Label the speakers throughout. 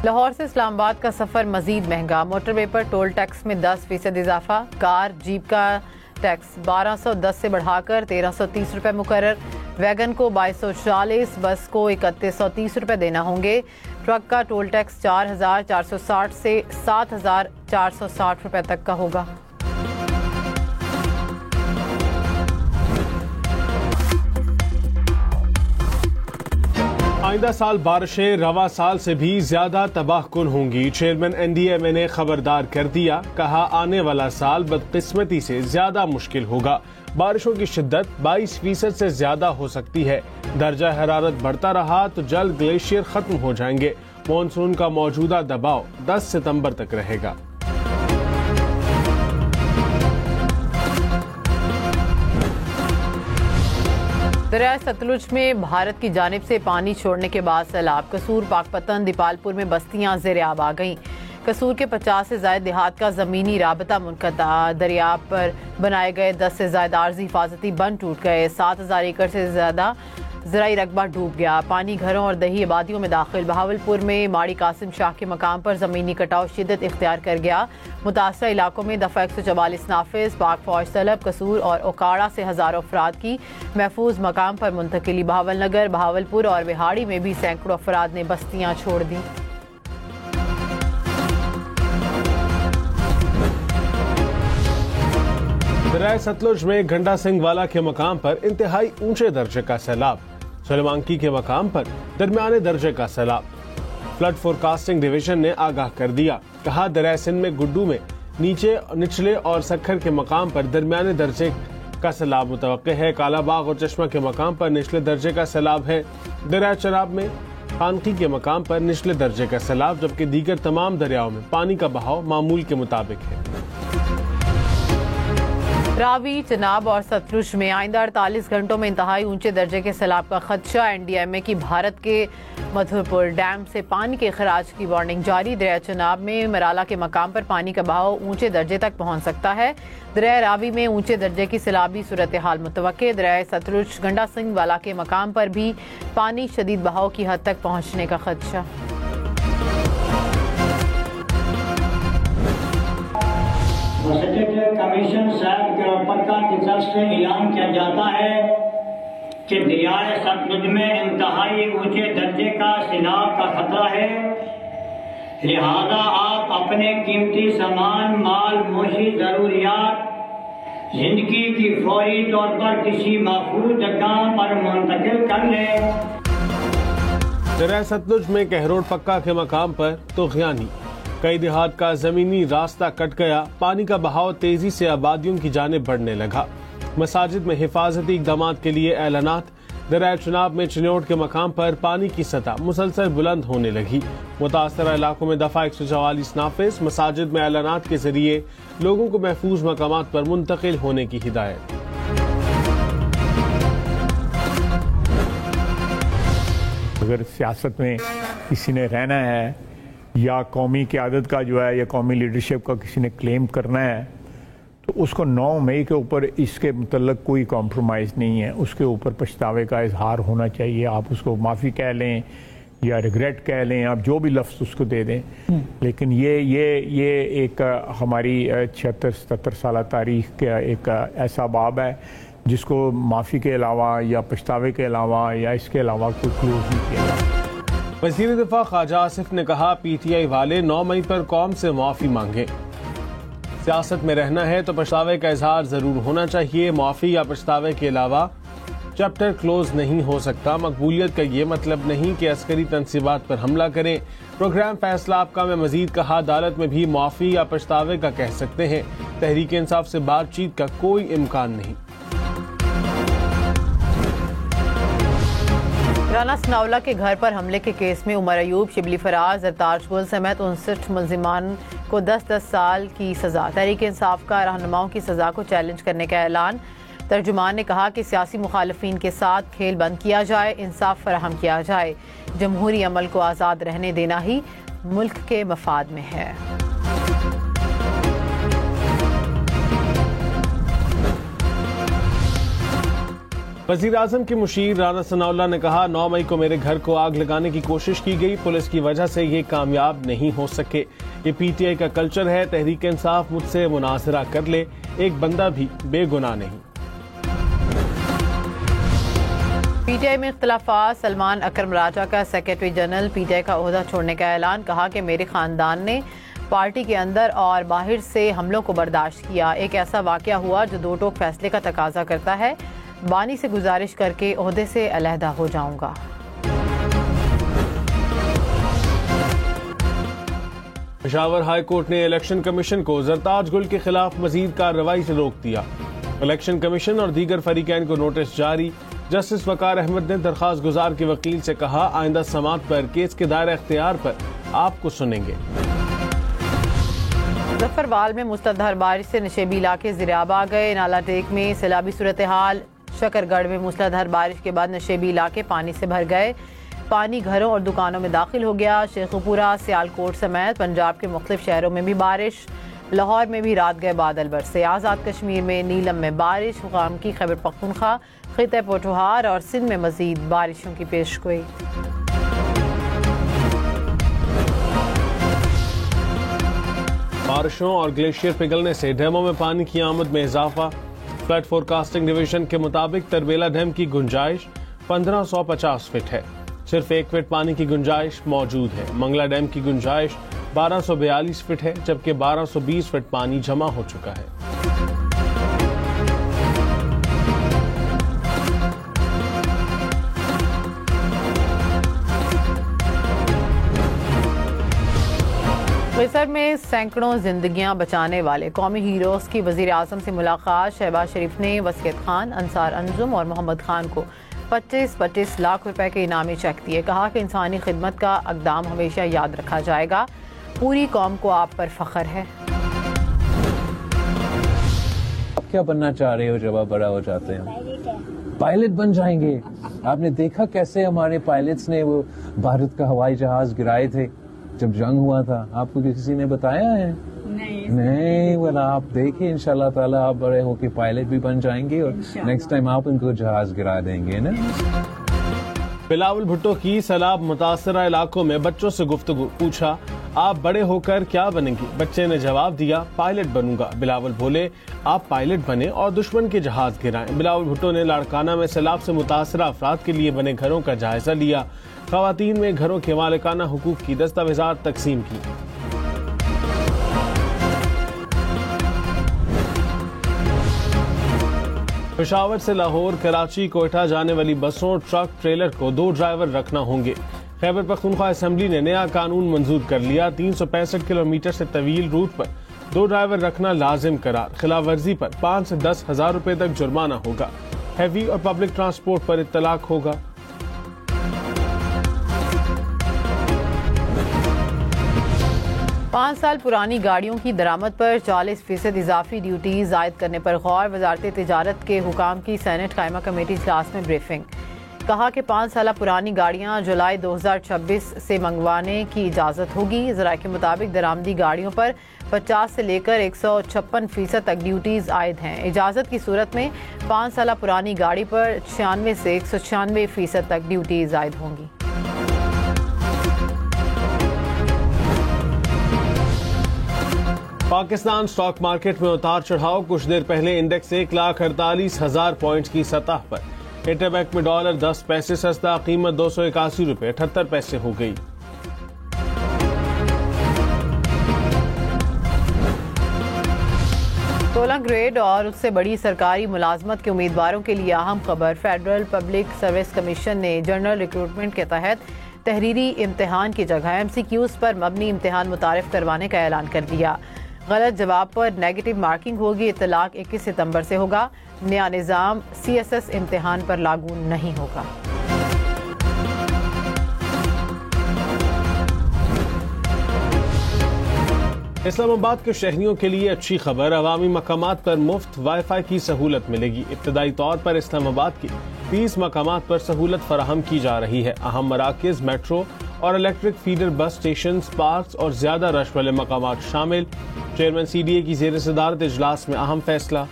Speaker 1: लाहौर से इस्लामाबाद का सफ़र मजीद महंगा, मोटरवे पर टोल टैक्स में 10% इजाफा। कार जीप का टैक्स 1210 से बढ़ाकर 1330 रुपये मुकर्रर। वैगन को 2240, बस को 3130 रुपये देना होंगे। ट्रक का टोल टैक्स 4460 से 7460 रुपये तक का होगा।
Speaker 2: आइंदा साल बारिशें रवा साल से भी ज्यादा तबाहकुन होंगी। चेयरमैन NDMA ने खबरदार कर दिया, कहा आने वाला साल बदकिस्मती से ज्यादा मुश्किल होगा। बारिशों की शिद्दत 22% से ज्यादा हो सकती है। दर्जा हरारत बढ़ता रहा तो जल्द ग्लेशियर खत्म हो जाएंगे। मॉनसून का मौजूदा दबाव 10 सितंबर तक रहेगा।
Speaker 1: दरिया सतलुज में भारत की जानिब से पानी छोड़ने के बाद सैलाब। कसूर, पाकपतन, दीपालपुर में बस्तियां ज़ेर-ए-आब आ गईं। कसूर के 50 से ज़ायद देहात का ज़मीनी राबता मुनक़ता। दरिया पर बनाए गए 10 से ज़ायद आर्जी हिफाजती बंद टूट गए। 7000 एकड़ से ज़्यादा ज़राई रकबा डूब गया। पानी घरों और दही आबादियों में दाखिल। बहावलपुर में माड़ी कासिम शाह के मकाम पर ज़मीनी कटाव शिद्दत इख्तियार कर गया। मुतासरा इलाकों में दफ़ा 144 नाफिज। पाक फौज तलब। कसूर और ओकाड़ा से हज़ारों अफराद की महफूज मकाम पर मुंतकिली। बहावल नगर, बहावलपुर और बिहाड़ी में भी सैकड़ों अफराद ने बस्तियाँ छोड़ दी।
Speaker 2: दरिया सतलुज में गंडा सिंह वाला के मकाम पर इंतहाई ऊंचे दर्जे का सैलाब। सुलेमानकी के मकाम पर दरमियाने दर्जे का सैलाब। फ्लड फोरकास्टिंग डिवीजन ने आगाह कर दिया, कहा दरिया सिंध में गुड्डू में निचले और सखर के मकाम पर दरमियाने दर्जे का सैलाब मुतवक्के है। कालाबाग और चश्मा के मकाम पर निचले दर्जे का सैलाब है। दरिया चराब में खानकी के मकाम पर निचले दर्जे का सैलाब, जबकि दीगर तमाम दरियाओं में पानी का बहाव मामूल के मुताबिक है।
Speaker 1: रावी, चनाब और सतलुज में आइंदा 48 घंटों में इंतहाई ऊंचे दर्जे के सैलाब का खदशा। NDMA की भारत के मधुपुर डैम से पानी के खराज की वार्निंग जारी। दरिया चनाब में मराला के मकाम पर पानी का बहाव ऊंचे दर्जे तक पहुंच सकता है। दरिया रावी में ऊंचे दर्जे की सैलाबी सूरत हाल मुतवक्के। दरिया सतलुज, गंडा सिंह वाला के मकाम पर भी पानी शदीद बहाव की हद तक पहुंचने का खदशा।
Speaker 3: कमीशन साहब के पक्का की तरफ से ऐलान किया जाता है कि दरियाए सतलुज में इंतहाई ऊंचे दर्जे का सैलाब का खतरा है। लिहाजा आप अपने कीमती सामान, माल, मोशी जरूरियात जिंदगी की फौरी तौर पर किसी महफूज जगह पर मुंतकिल कर लें।
Speaker 2: दरिया सतलुज में कहरोड पक्का के मकाम पर तोगयानी। कई देहात का जमीनी रास्ता कट गया। पानी का बहाव तेजी से आबादियों की जानिब बढ़ने लगा। मसाजिद में हिफाजती इक़दामात के लिए ऐलानात। दरिया चुनाब में चिन्योट के मकाम पर पानी की सतह मुसलसल बुलंद होने लगी। मुतासरा इलाकों में दफा 144 नाफिज। मसाजिद में ऐलानात के जरिए लोगों को महफूज मकामात पर मुंतकिल होने की हिदायत।
Speaker 4: अगर सियासत में किसी ने रहना है या कौमी क़यादत का जो है या कौमी लीडरशिप का किसी ने क्लेम करना है, तो उसको 9 मई के ऊपर इसके मतलब कोई कॉम्प्रोमाइज़ नहीं है। उसके ऊपर पछतावे का इजहार होना चाहिए। आप उसको माफ़ी कह लें या रिग्रेट कह लें, आप जो भी लफ्ज़ उसको दे दें, लेकिन ये एक हमारी 76-77 साल तारीख़ का एक ऐसा बाब है जिसको माफ़ी के अलावा या पछतावे के अलावा या इसके अलावा कोई क्लोज नहीं किया जाता।
Speaker 2: वज़ीर दिफा ख्वाजा आसिफ ने कहा, PTI वाले 9 मई पर कौम से माफ़ी मांगे। सियासत में रहना है तो पछतावे का इजहार जरूर होना चाहिए। माफ़ी या पछतावे के अलावा चैप्टर क्लोज नहीं हो सकता। मकबूलियत का ये मतलब नहीं कि अस्करी तनसीबात पर हमला करें। प्रोग्राम फैसला आपका में मजीद कहा, अदालत में भी माफ़ी या पछतावे का कह सकते हैं। तहरीक इंसाफ से बातचीत का कोई इम्कान नहीं।
Speaker 1: राना सनाउल्लाह के घर पर हमले के केस में उमर अयूब, शिबली फराज, जरताज गुल समेत 59 मुल्जिमान को 10-10 साल की सजा। तहरीक इंसाफ का रहनुमाओं की सजा को चैलेंज करने का ऐलान। तर्जुमान ने कहा कि सियासी मुखालिफिन के साथ खेल बंद किया जाए, इंसाफ फराहम किया जाए। जमहूरी अमल को आज़ाद रहने देना ही मुल्क के मफाद में है।
Speaker 2: वज़ीर-ए-आज़म के मुशीर राना सनाउल्लाह ने कहा, 9 मई को मेरे घर को आग लगाने की कोशिश की गई, पुलिस की वजह से ये कामयाब नहीं हो सके। ये पीटीआई का कल्चर है, तहरीक इंसाफ मुझसे मुनाजरा कर ले, एक बंदा भी बेगुनाह नहीं।
Speaker 1: पीटीआई में इख्तिलाफात, सलमान अकरम राजा का सेक्रेटरी जनरल पीटीआई का ओहदा छोड़ने का ऐलान। कहा कि मेरे खानदान ने पार्टी के अंदर और बाहर से हमलों को बर्दाश्त किया। एक ऐसा वाकया हुआ जो दो टोक फैसले का तकाजा करता है। बानी से गुजारिश करके ओहदे से अलहदा हो जाऊंगा।
Speaker 2: पेशावर हाई कोर्ट ने इलेक्शन कमीशन को जरताज गुल के खिलाफ मजीद कार्रवाई से रोक दिया। इलेक्शन कमीशन और दीगर फरीकैन को नोटिस जारी। जस्टिस वकार अहमद ने दरखास्त गुजार के वकील से कहा, आइंदा समात पर केस के दायरा इख्तियार पर आपको सुनेंगे।
Speaker 1: जफरवाल में मुसलधार बारिश से नशेबी इलाके ज़िराब आ गए। नाला टेक में सैलाबी सूरत हाल। शकरगढ़ में मुसलधार बारिश के बाद नशेबी इलाके पानी से भर गए। पानी घरों और दुकानों में दाखिल हो गया। शेखुपुरा, सियालकोट समेत पंजाब के मुख्तलिफ शहरों में भी बारिश। लाहौर में भी रात गए बादल बरसे। आज़ाद कश्मीर में नीलम में बारिश। हुकाम की खैबर पख्तूनख्वा, खिते पोठोहार और सिंध में मजीद बारिशों की पेशगोई।
Speaker 2: बारिशों और ग्लेशियर पिघलने से डैमों में पानी की आमद में इजाफा। फ्लड फोरकास्टिंग डिवीजन के मुताबिक तरबेला डैम की गुंजाइश 1550 फीट है। सिर्फ 1 फीट पानी की गुंजाइश मौजूद है। मंगला डैम की गुंजाइश 1242 फीट है, जबकि 1220 फीट पानी जमा हो चुका है।
Speaker 1: मिस्र में सैकड़ों जिंदगियां बचाने वाले कौमी हीरोज की वज़ीर-ए-आज़म से मुलाकात। शहबाज शरीफ ने वसीयत खान, अंसार अंजुम और मोहम्मद खान को 25-25 लाख रुपए के इनामी चेक दिए। कहा कि इंसानी खिदमत का अक़दाम हमेशा याद रखा जाएगा। पूरी कौम को आप पर फख्र है।
Speaker 5: आप क्या बनना चाह रहे हो जब आप बड़ा हो जाते हैं? पायलट बन जाएंगे। आपने देखा कैसे हमारे पायलट्स ने वो भारत का हवाई जहाज गिराए थे जब जंग हुआ था? आपको किसी ने बताया है? नहीं, वाला आप देखिए, इंशाल्लाह ताला आप बड़े होके पायलट भी बन जाएंगे और नेक्स्ट टाइम आप उनको जहाज गिरा देंगे ना।
Speaker 2: बिलावल भुट्टो की सैलाब मुतासरा इलाकों में बच्चों से गुफ्तगू। पूछा, आप बड़े होकर क्या बनेंगे? बच्चे ने जवाब दिया, पायलट बनूंगा। बिलावल बोले, आप पायलट बने और दुश्मन के जहाज गिराएं। बिलावल भुट्टो ने लाड़काना में सैलाब से मुतासरा अफराद के लिए बने घरों का जायजा लिया। खवातीन में घरों के मालिकाना हुकूक की दस्तावेजात तकसीम की। पेशावर से लाहौर, कराची, कोयटा जाने वाली बसों, ट्रक, ट्रेलर को 2 ड्राइवर रखना होंगे। खैबर पख्तूनख्वा असेंबली ने नया कानून मंजूर कर लिया। 365 किलोमीटर से तवील रूट पर 2 ड्राइवर रखना लाजिम करार। खिलाफ वर्जी पर 5 से 10 हजार रुपए तक जुर्माना होगा। हैवी और पब्लिक ट्रांसपोर्ट पर इत्तलाक होगा।
Speaker 1: पाँच साल पुरानी गाड़ियों की दरामद पर 40% इजाफी ड्यूटी जायद करने पर गौर। वजारत तिजारत के हुकाम की सेनेट कायमा कमेटी इजलास में ब्रीफिंग। कहा कि 5 साल पुरानी गाड़ियां जुलाई 2026 से मंगवाने की इजाज़त होगी। ज़राए के मुताबिक दरामदी गाड़ियों पर 50 से लेकर 156% तक ड्यूटीज आयद हैं। इजाज़त की सूरत में 5 साल पुरानी गाड़ी पर 96 से 196% तक ड्यूटीज आयद होंगी।
Speaker 2: पाकिस्तान स्टॉक मार्केट में उतार चढ़ाव। कुछ देर पहले इंडेक्स 1,48,000 पॉइंट्स की सतह पर। इंटरबैंक में डॉलर 10 पैसे सस्ता, कीमत 281 रुपए 78 पैसे हो गई।
Speaker 1: सोलह ग्रेड और उससे बड़ी सरकारी मुलाजमत के उम्मीदवारों के लिए अहम खबर। फेडरल पब्लिक सर्विस कमीशन ने जनरल रिक्रूटमेंट के तहत तहरीरी इम्तिहान की जगह MCQs पर मबनी इम्तिहान मुतारिफ करवाने का ऐलान कर दिया। गलत जवाब पर नेगेटिव मार्किंग होगी। इतलाक 21 सितंबर से होगा। नया निज़ाम CSS इम्तिहान पर लागू नहीं होगा।
Speaker 2: इस्लामाबाद के शहरियों के लिए अच्छी खबर। अवामी मकामात पर मुफ्त वाईफाई की सहूलत मिलेगी। इब्तदाई तौर पर इस्लामाबाद की 30 मकामात पर सहूलत फराहम की जा रही है। अहम मराकज़, मेट्रो और electric feeder bus station, parks और ज्यादा रश वाले मकामात शामिल। चेयरमैन CDA की ज़ेर सदारत इजलास में अहम फैसला।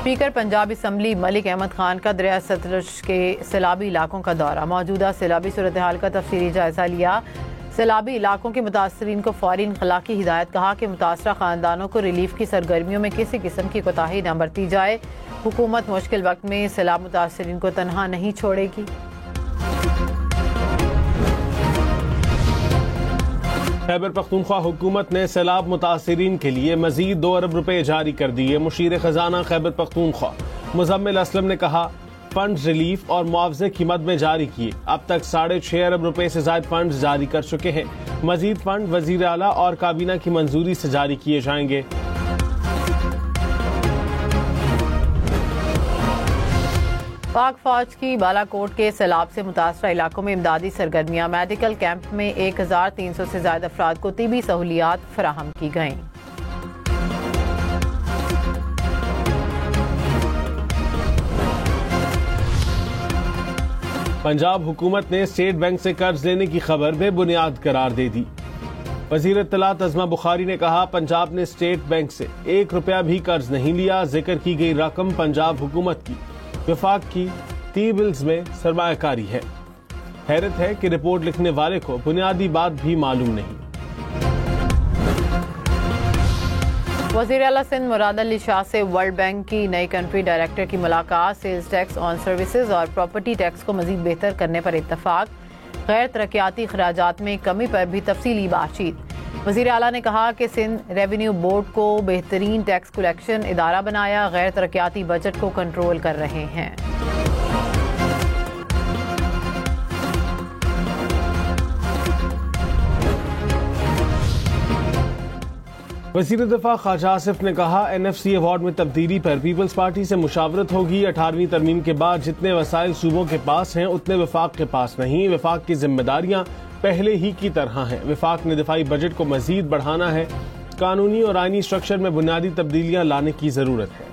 Speaker 1: स्पीकर पंजाब असम्बली मलिक अहमद खान का दरिया सतलुज के सैलाबी इलाकों का दौरा। मौजूदा सैलाबी सूरत हाल का तफसीली जायजा लिया। सैलाबी इलाकों के मुतासरीन को फौरी इनखला की हिदायत। कहा कि मुतासरा खानदानों को रिलीफ की सरगर्मियों में किसी किस्म की कोताही न बरती जाए। हुकूमत मुश्किल वक्त में सैलाब मुतासरीन को तनहा नहीं छोड़ेगी।
Speaker 2: खैबर पख्तूनख्वा हुकूमत ने सैलाब मुतासरीन के लिए मजीद 2 अरब रुपए जारी कर दिए। मुशीर खजाना खैबर पख्तूनख्वा मुजम्मिल असलम ने कहा, फंड रिलीफ और मुआवजे की मद में जारी किए। अब तक 6.5 अरब रुपए से ज्यादा फंड जारी कर चुके हैं। मजीद फंड वजीर आला और काबीना की मंजूरी से जारी किए जाएंगे।
Speaker 1: पाक फौज की बालाकोट के सैलाब से मुतासरा इलाकों में इमदादी सरगर्मियां। मेडिकल कैंप में 1300 से ज्यादा अफराद को तिबी सहूलियात फराहम की गईं।
Speaker 2: पंजाब हुकूमत ने स्टेट बैंक से कर्ज लेने की खबर बेबुनियाद करार दे दी। वजीर इत्तलात अज़मा बुखारी ने कहा, पंजाब ने स्टेट बैंक से 1 रुपया भी कर्ज नहीं लिया। जिक्र की गई रकम पंजाब हुकूमत की विफाक की टी बिल्स में सरमायाकारी है। हैरत है कि रिपोर्ट लिखने वाले को बुनियादी बात भी मालूम नहीं।
Speaker 1: वज़ीर आला सिंध मुराद अली शाह से वर्ल्ड बैंक की नई कंट्री डायरेक्टर की मुलाकात। सेल्स टैक्स ऑन सर्विसेज और प्रॉपर्टी टैक्स को मजीद बेहतर करने पर इत्तफाक। गैर तरक्याती खराजात में कमी पर भी तफसीली बातचीत। वज़ीर आला ने कहा कि सिंध रेवेन्यू बोर्ड को बेहतरीन टैक्स कलेक्शन इदारा बनाया। गैर तरक्याती बजट को कंट्रोल कर रहे हैं।
Speaker 2: वज़ीर दिफा ख्वाजा आसिफ ने कहा, NFC अवार्ड में तब्दीली पर पीपल्स पार्टी से मुशावरत होगी। 18वीं तरमीम के बाद जितने वसाइल सूबों के पास हैं उतने वफाक के पास नहीं। वफाक की जिम्मेदारियां पहले ही की तरह हैं। वफाक ने दिफाई बजट को मजीद बढ़ाना है। कानूनी और आईनी स्ट्रक्चर में बुनियादी तब्दीलियां लाने की जरूरत है।